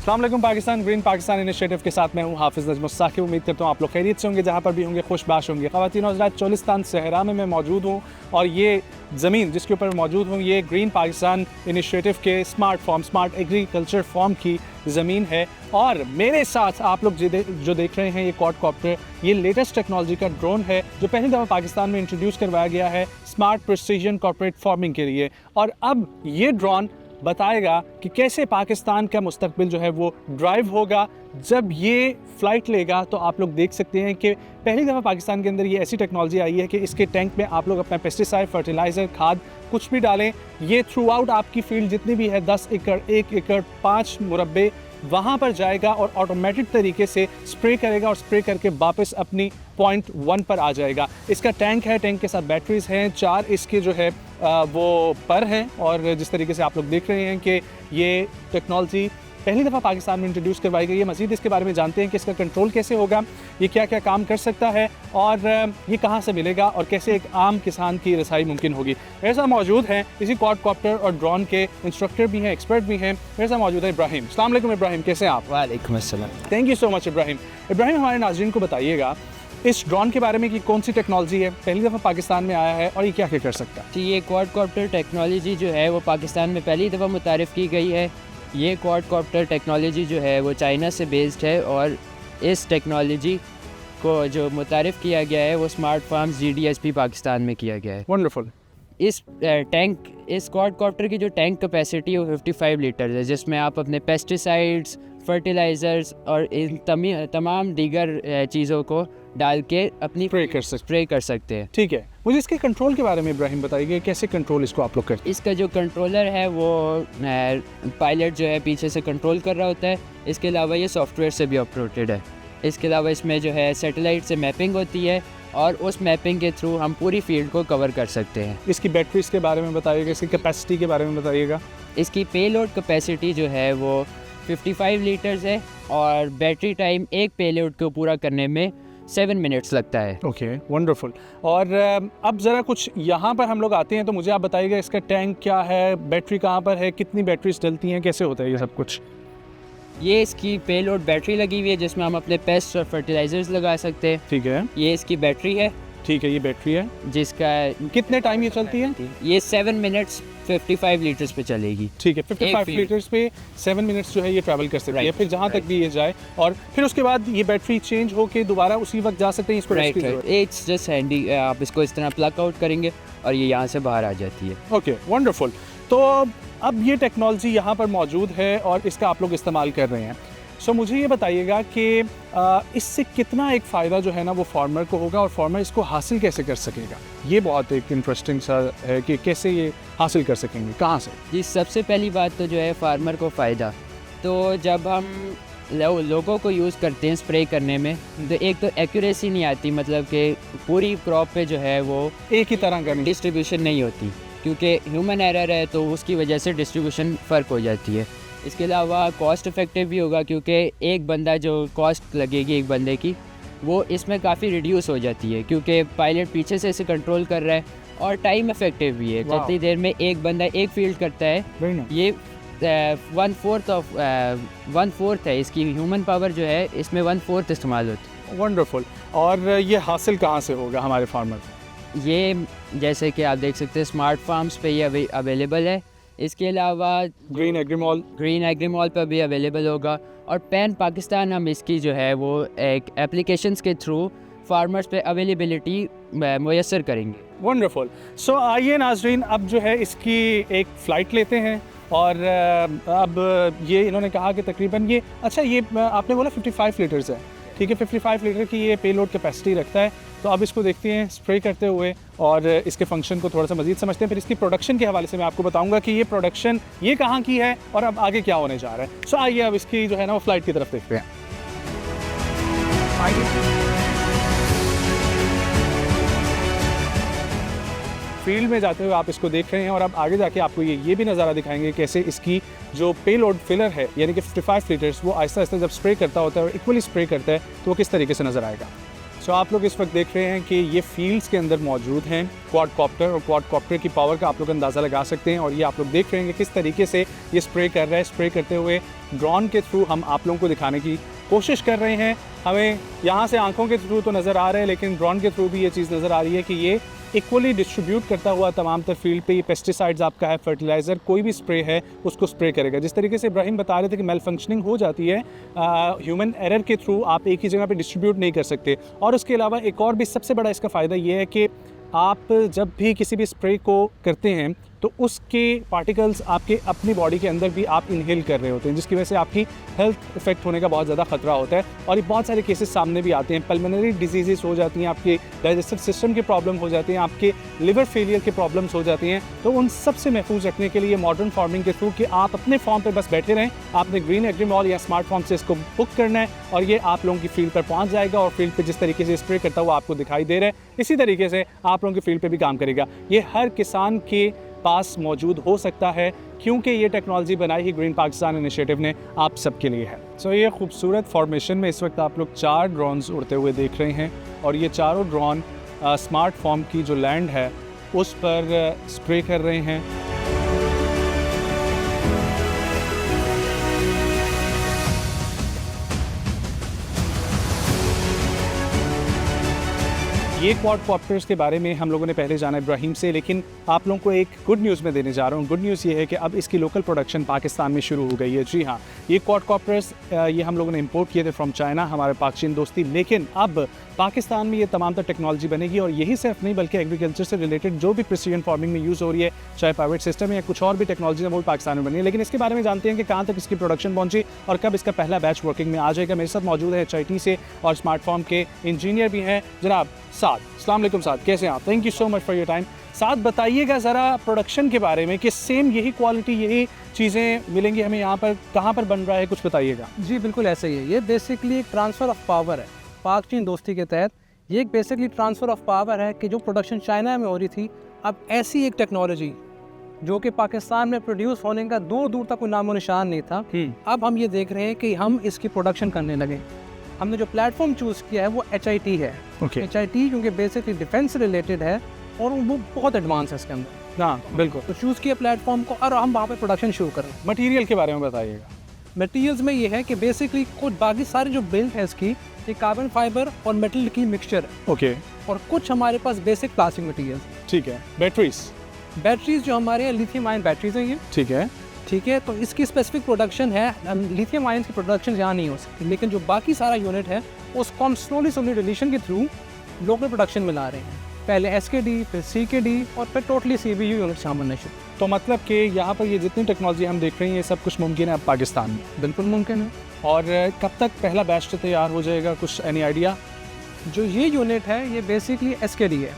अस्सलाम वालेकुम Pakistan, green Pakistan initiative के साथ मैं हूं हाफिज़ नजमुस साकिब। उम्मीद करता हूं आप लोग खैरियत से होंगे, जहां पर भी होंगे खुशबाश होंगे। ख़वातीन और हज़रात, चोलिस्तान सहरा में मैं मौजूद हूं और ये ज़मीन जिसके ऊपर मौजूद हूं ये ग्रीन पाकिस्तान इनिशिएटिव के स्मार्ट एग्रीकल्चर फॉर्म की ज़मीन है। और मेरे साथ आप लोग जो देख रहे हैं ये क्वाडकॉप्टर, ये लेटेस्ट टेक्नोलॉजी का ड्रोन है जो पहली दफ़ा पाकिस्तान में इंट्रोड्यूस करवाया गया है स्मार्ट प्रिसीजन कॉर्पोरेट फार्मिंग के लिए। और अब ये ड्रोन बताएगा कि कैसे पाकिस्तान का मुस्तकबिल जो है वो ड्राइव होगा। जब ये फ़्लाइट लेगा तो आप लोग देख सकते हैं कि पहली दफ़ा पाकिस्तान के अंदर ये ऐसी टेक्नोलॉजी आई है कि इसके टैंक में आप लोग अपना पेस्टिसाइड, फर्टिलाइज़र, खाद कुछ भी डालें, ये थ्रू आउट आपकी फील्ड जितनी भी है 10 एकड़, 1 एकड़, 5 मुरब्बे वहाँ पर जाएगा और ऑटोमेटिक तरीके से स्प्रे करेगा और स्प्रे करके वापस अपनी पॉइंट 1 पर आ जाएगा। इसका टैंक है, टैंक के साथ बैटरीज़ हैं, 4 इसके जो है वो पर हैं। और जिस तरीके से आप लोग देख रहे हैं कि ये टेक्नोलॉजी पहली दफ़ा पाकिस्तान में इंट्रोड्यूस करवाई गई है। मज़ीद इसके बारे में जानते हैं कि इसका कंट्रोल कैसे होगा, ये क्या क्या काम कर सकता है और ये कहाँ से मिलेगा और कैसे एक आम किसान की रसाई मुमकिन होगी। मेरे साथ मौजूद हैं इसी क्वाडकॉप्टर और ड्रोन के इंस्ट्रक्टर भी हैं, एक्सपर्ट भी हैं। मेरे साथ मौजूद है इब्राहिम। अस्सलाम वालेकुम इब्राहिम, कैसे हैं आप? वालेकुम अस्सलाम। Thank you so much Ibrahim. Ibrahim, हमारे नाज़रीन को बताइएगा इस ड्रोन के बारे में कि कौन सी टेक्नोलॉजी है, पहली दफ़ा पाकिस्तान में आया है और ये क्या क्या कर सकता है? तो ये क्वाडकॉप्टर टेक्नोलॉजी जो है वो पाकिस्तान में पहली दफ़ा मुतारिफ़ की गई है। ये क्वाडकॉप्टर टेक्नोलॉजी जो है वो चाइना से बेस्ड है और इस टेक्नोलॉजी को जो मुतारिफ़ किया गया है वो स्मार्ट फार्म्स GDSP पाकिस्तान में किया गया है। वंडरफुल। इस क्वाडकॉप्टर की जो टैंक कैपेसिटी है वो 55 लीटर है, जिसमें आप अपने पेस्टिसाइड्स, फर्टिलाइज़र्स और इन तमाम दीगर चीज़ों को डाल के अपनी स्प्रे कर सकते हैं। ठीक है, मुझे इसके कंट्रोल के बारे में इब्राहिम बताइए, कैसे कंट्रोल इसको आप लोग करते हैं? इसका जो कंट्रोलर है वो पायलट जो है पीछे से कंट्रोल कर रहा होता है। इसके अलावा ये सॉफ्टवेयर से भी ऑपरेटेड है। इसके अलावा इसमें जो है सैटेलाइट से मैपिंग होती है और उस मैपिंग के थ्रू हम पूरी फील्ड को कवर कर सकते हैं। इसकी बैटरीज के बारे में बताइएगा, इसकी कैपेसिटी के बारे में बताइएगा। इसकी पेलोड कैपेसिटी जो है वो 55 लीटर्स है और बैटरी टाइम एक पेलोड को पूरा करने में 7 मिनट्स लगता है। Okay, wonderful. और अब ज़रा कुछ यहाँ पर हम लोग आते हैं तो मुझे आप बताइएगा इसका टैंक क्या है, बैटरी कहाँ पर है, कितनी बैटरीज डलती हैं, कैसे होता है ये सब कुछ? ये इसकी पेलोड बैटरी लगी हुई है जिसमें हम अपने पेस्ट और फर्टिलाइजर्स लगा सकते हैं। ठीक है, ये इसकी बैटरी है। ठीक है, ये बैटरी है जिसका कितने टाइम ये चलती है? ये 7 मिनट्स 55 लीटर्स पे चलेगी। ठीक है, 55 लीटर्स पे 7 मिनट्स जो है ये ट्रैवल कर सकती है, फिर जहाँ तक भी ये जाए और फिर उसके बाद ये बैटरी चेंज होके दोबारा उसी वक्त जा सकते हैं। इसको इट्स जस्ट हैंडी, आप इसको इस तरह प्लग आउट करेंगे और ये यहाँ से बाहर आ जाती है। Okay, wonderful. तो अब ये टेक्नोलॉजी यहाँ पर मौजूद है और इसका आप लोग इस्तेमाल कर रहे हैं। सो मुझे ये बताइएगा कि इससे कितना एक फ़ायदा जो है ना वो फार्मर को होगा और फार्मर इसको हासिल कैसे कर सकेगा? ये बहुत एक इंटरेस्टिंग सा है कि कैसे ये हासिल कर सकेंगे, कहाँ से? जी, सबसे पहली बात तो जो है फार्मर को फ़ायदा, तो जब हम लोगों को यूज़ करते हैं स्प्रे करने में तो एक तो एक्यूरेसी नहीं आती, मतलब कि पूरी क्रॉप पे जो है वो एक ही तरह का डिस्ट्रीब्यूशन नहीं होती क्योंकि ह्यूमन एरर है, तो उसकी वजह से डिस्ट्रीब्यूशन फ़र्क हो जाती है। इसके अलावा कॉस्ट इफ़ेक्टिव भी होगा क्योंकि एक बंदा जो कॉस्ट लगेगी एक बंदे की वो इसमें काफ़ी रिड्यूस हो जाती है क्योंकि पायलट पीछे से इसे कंट्रोल कर रहा है और टाइम इफ़ेक्टिव भी है। जितनी देर में एक बंदा एक फील्ड करता है ये 1/4 है इसकी ह्यूमन पावर जो है इसमें 1/4 इस्तेमाल होती है। वंडरफुल। और ये हासिल कहाँ से होगा हमारे फार्मर को? ये जैसे कि आप देख सकते हैं स्मार्ट फार्म्स पे ये अवेलेबल है। इसके अलावा ग्रीन एग्री मॉल पर भी अवेलेबल होगा और पैन पाकिस्तान हम इसकी जो है वो एक एप्लीकेशंस के थ्रू फार्मर्स पे अवेलेबिलिटी मुयस्सर करेंगे। वंडरफुल। सो आइए नाजरीन, अब जो है इसकी एक फ़्लाइट लेते हैं और अब ये इन्होंने कहा कि तकरीबन ये ये आपने बोला 55 लीटर्स है, ठीक है, 55 लीटर की ये पेलोड कैपेसिटी रखता है। तो अब इसको देखते हैं स्प्रे करते हुए और इसके फंक्शन को थोड़ा सा मज़ीद समझते हैं। फिर इसकी प्रोडक्शन के हवाले से मैं आपको बताऊंगा कि ये प्रोडक्शन ये कहाँ की है और अब आगे क्या होने जा रहा है। सो आइए अब इसकी जो है ना वो फ्लाइट की तरफ देखते हैं। फील्ड में जाते हुए आप इसको देख रहे हैं और अब आगे जाके आपको ये भी नज़ारा दिखाएंगे कैसे इसकी जो पेलोड फिलर है यानी कि 55 लीटर्स वो आहिस्ता आहिस्ता जब स्प्रे करता होता है और इक्वली स्प्रे करता है तो वो किस तरीके से नज़र आएगा। सो आप लोग इस वक्त देख रहे हैं कि ये फील्ड्स के अंदर मौजूद हैं क्वाडकॉप्टर, और क्वाडकॉप्टर की पावर का आप लोग अंदाज़ा लगा सकते हैं। और ये आप लोग देख रहे हैं कि किस तरीके से ये स्प्रे कर रहा है। स्प्रे करते हुए ड्रोन के थ्रू हम आप लोगों को दिखाने की कोशिश कर रहे हैं। हमें यहाँ से आंखों के थ्रू तो नज़र आ रहा है, लेकिन ड्रोन के थ्रू भी ये चीज़ नज़र आ रही है कि ये इक्वली डिस्ट्रीब्यूट करता हुआ तमाम तर फील्ड पे ये पेस्टिसाइड्स आपका है, फर्टिलाइज़र, कोई भी स्प्रे है उसको स्प्रे करेगा। जिस तरीके से इब्राहिम बता रहे थे कि मेल फंक्शनिंग हो जाती है ह्यूमन एरर के थ्रू, आप एक ही जगह पे डिस्ट्रीब्यूट नहीं कर सकते। और उसके अलावा एक और भी सबसे बड़ा इसका फ़ायदा ये है कि आप जब भी किसी भी स्प्रे को करते हैं तो उसके पार्टिकल्स आपके अपनी बॉडी के अंदर भी आप इनहेल कर रहे होते हैं, जिसकी वजह से आपकी हेल्थ इफेक्ट होने का बहुत ज़्यादा खतरा होता है। और ये बहुत सारे केसेस सामने भी आते हैं, पल्मोनरी डिजीज़ हो जाती हैं, आपके डाइजेस्टिव सिस्टम के प्रॉब्लम हो जाते हैं, आपके लिवर फेलियर के प्रॉब्लम्स हो जाती हैं। तो उन सब से महफूज रखने के लिए मॉडर्न फार्मिंग के थ्रू कि आप अपने फॉर्म पर बस बैठे रहें, आपने ग्रीन एग्री मॉल या स्मार्ट फॉर्म से इसको बुक करना है और ये आप लोगों की फील्ड पर पहुँच जाएगा और फील्ड पर जिस तरीके से स्प्रे करता हुआ आपको दिखाई दे रहा है, इसी तरीके से आप लोगों की फील्ड पर भी काम करेगा। ये हर किसान के पास मौजूद हो सकता है, क्योंकि ये टेक्नोलॉजी बनाई ही ग्रीन पाकिस्तान इनिशिएटिव ने आप सबके लिए है। सो ये खूबसूरत फॉर्मेशन में इस वक्त आप लोग 4 ड्रोन्स उड़ते हुए देख रहे हैं और ये चारों ड्रोन स्मार्ट फॉर्म की जो लैंड है उस पर स्प्रे कर रहे हैं। ये क्वाडकॉप्टर्स के बारे में हम लोगों ने पहले जाना इब्राहिम से, लेकिन आप लोगों को एक गुड न्यूज़ में देने जा रहा हूँ। गुड न्यूज़ ये है कि अब इसकी लोकल प्रोडक्शन पाकिस्तान में शुरू हो गई है। जी हाँ, ये क्वाडकॉप्टर्स ये हम लोगों ने इंपोर्ट किए थे फ्रॉम चाइना, हमारे पाक चीन दोस्ती, लेकिन अब पाकिस्तान में ये तमाम तर टेक्नोलॉजी बनेगी। और यही सिर्फ नहीं बल्कि एग्रीकल्चर से रिलेटेड जो भी प्रिसीजन फार्मिंग में यूज़ हो रही है, चाहे प्राइवेट सिस्टम या कुछ और भी टेक्नोलॉजी है, वो पाकिस्तान में बनी है। लेकिन इसके बारे में जानते हैं कि कहाँ तक इसकी प्रोडक्शन पहुँची और कब इसका पहला बैच वर्किंग में आ जाएगा। मेरे साथ मौजूद है HIT से और स्मार्ट फॉर्म के इंजीनियर भी हैं जनाब साद। अस्सलाम वालेकुम साद, कैसे हैं आप? Thank you so much for your time. Saad, बताइएगा ज़रा प्रोडक्शन के बारे में कि सेम यही क्वालिटी, यही चीज़ें मिलेंगी हमें यहाँ पर, कहाँ पर बन रहा है, कुछ बताइएगा। जी बिल्कुल ऐसे ही है। ये बेसिकली एक ट्रांसफ़र ऑफ पावर है पाक चीन दोस्ती के तहत। ये एक बेसिकली ट्रांसफ़र ऑफ पावर है कि जो प्रोडक्शन चाइना में हो रही थी, अब ऐसी एक टेक्नोलॉजी जो कि पाकिस्तान में प्रोड्यूस होने का दूर दूर तक कोई नामो निशान नहीं था, अब हम ये देख रहे हैं कि हम इसकी प्रोडक्शन करने लगे। हमने जो प्लेटफॉर्म चूज़ किया है वो HIT है। HIT क्योंकि बेसिकली डिफेंस से रिलेटेड है और वो बहुत एडवांस है इसके अंदर। हाँ बिल्कुल। तो चूज़ किया प्लेटफॉर्म को और हम वहाँ पे प्रोडक्शन शुरू कर रहे हैं। मटेरियल के बारे में बताइएगा। मटेरियल्स में ये है कि बेसिकली कुछ बाकी सारी जो बिल्ड है इसकी, ये कार्बन फाइबर और मेटल की मिक्सचर है। ओके। और कुछ हमारे पास बेसिक प्लास्टिक मटेरियल्स। ठीक है। बैटरीज जो हमारे यहाँ लिथियम आयन बैटरीज हैं ये। ठीक है, तो इसकी स्पेसिफिक प्रोडक्शन है। लिथियम आयन की प्रोडक्शन यहाँ नहीं हो सकती, लेकिन जो बाकी सारा यूनिट है उसको हम स्लोली डिलीशन के थ्रू लोकल प्रोडक्शन में ला रहे हैं। पहले SKD, फिर CKD और फिर टोटली CBU यूनिट शामिल बनने शुरू। तो मतलब कि यहाँ पर ये जितनी टेक्नोलॉजी हम देख रहे हैं ये सब कुछ मुमकिन है अब पाकिस्तान में? बिल्कुल मुमकिन है। और कब तक पहला बैच तैयार हो जाएगा, कुछ एनी आइडिया? जो ये यूनिट है ये बेसिकली SKD है,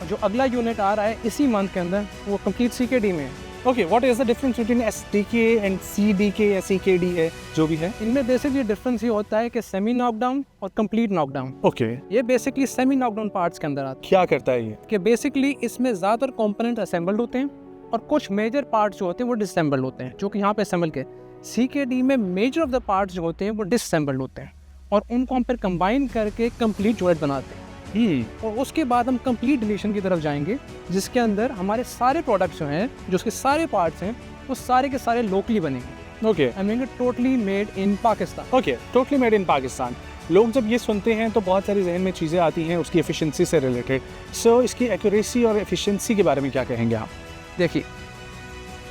और जो अगला यूनिट आ रहा है इसी मंथ के अंदर वो कंप्लीट CKD में है। Okay, what is the difference between SDK and CDK या CKD है जो भी है? इनमें बेसिकली डिफरेंस ये होता है कि सेमी नॉकडाउन और कंप्लीट नॉकडाउन। ओके। ये बेसिकली सेमी नॉकडाउन पार्ट्स के अंदर आता है। क्या करता है ये? कि बेसिकली इसमें ज़्यादातर कंपोनेंट असेंबल्ड होते हैं और कुछ मेजर पार्ट्स जो होते हैं वो डिसअसेंबल्ड होते हैं, जो कि यहाँ पे असेंबल के। CKD में मेजर ऑफ द पार्ट्स जो होते हैं वो डिसअसेंबल्ड होते हैं और उनको हम फिर कंबाइन करके कंप्लीट यूनिट बनाते हैं। और उसके बाद हम कंप्लीट डिलीशन की तरफ जाएंगे, जिसके अंदर हमारे सारे प्रोडक्ट्स जो हैं, जो उसके सारे पार्ट्स हैं, वो सारे के सारे लोकली बनेंगे। Okay. I mean totally made in Pakistan. Okay, totally made in Pakistan. लोग जब ये सुनते हैं तो बहुत सारी जहन में चीज़ें आती हैं उसकी एफिशिएंसी से रिलेटेड। सो इसकी एक्यूरेसी और एफिशिएंसी के बारे में क्या कहेंगे आप? देखिए,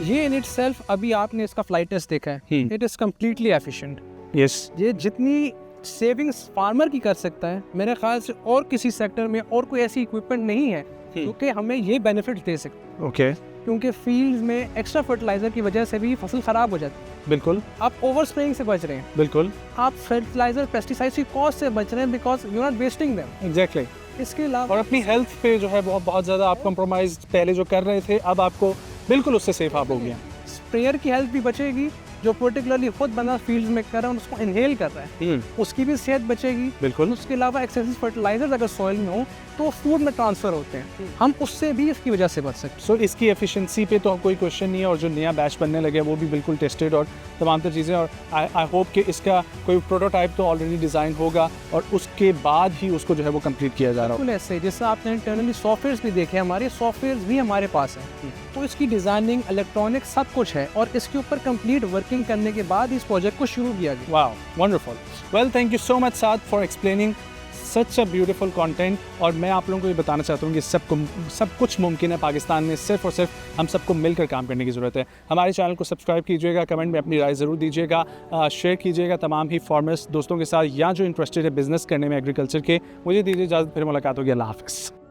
ये इन इटसेल्फ अभी आपने इसका फ्लाइट टेस्ट देखा है, it is completely efficient. Yes. ये जितनी सेविंग्स फार्मर की कर सकता है, मेरे ख्याल से और किसी सेक्टर में और कोई ऐसी इक्विपमेंट नहीं है क्योंकि हमें ये बेनिफिट दे सकते। ओके। क्योंकि फील्ड में एक्स्ट्रा फर्टिलाइजर की वजह से भी फसल खराब हो जाती है। बिल्कुल। आप ओवर स्प्रेइंग से बच रहे हैं। बिल्कुल। आप फर्टिलाइजर पेस्टिसाइड्स की कॉस्ट से बच रहे हैं because you are not wasting them. Exactly. इसके अलावा और अपनी हेल्थ पे जो है बहुत ज़्यादा आप कॉम्प्रोमाइज पहले जो कर रहे थे, अब आपको बिल्कुल उससे सेफ आप हो गया। स्प्रेयर की हेल्थ भी बचेगी, जो पर्टिकुलरली खुद बंदा फील्ड में कर रहा है और उसको इनहेल कर रहा है, उसकी भी सेहत बचेगी। बिल्कुल। उसके अलावा एक्सेसिव फर्टिलाइजर्स अगर सॉइल में हो तो फूड में ट्रांसफ़र होते हैं, हम उससे भी इसकी वजह से बच सकते हैं। सो इसकी एफिशिएंसी पे तो कोई क्वेश्चन नहीं है, और जो नया बैच बनने लगे वो भी बिल्कुल टेस्टेड और तमाम तर चीज़ें, और आई होप कि इसका कोई प्रोटोटाइप तो ऑलरेडी डिज़ाइन होगा और उसके बाद ही उसको जो है वो कंप्लीट किया जा रहा बिल्कुल ऐसे जैसे आपने इंटरनली सॉफ्टवेयर्स भी देखे, हमारे सॉफ्टवेयर्स भी हमारे पास हैं, तो इसकी डिज़ाइनिंग, इलेक्ट्रॉनिक सब कुछ है, और इसके ऊपर कंप्लीट वर्किंग करने के बाद इस प्रोजेक्ट को शुरू किया गया। Wow, wonderful. Well, thank you so much Saad for explaining such a beautiful content. और मैं आप लोगों को ये बताना चाहता हूँ कि सब कुछ मुमकिन है पाकिस्तान में, सिर्फ और सिर्फ हम सबको मिलकर काम करने की ज़रूरत है। हमारे चैनल को सब्सक्राइब कीजिएगा, कमेंट में अपनी राय ज़रूर दीजिएगा, शेयर कीजिएगा तमाम ही फार्मर्स दोस्तों के साथ या जो इंटरेस्टेड है बिजनेस करने में एग्रीकल्चर के। मुझे दीजिए इजाज़त, फिर मुलाकात होगी। अल्लाह हाफ़िज़।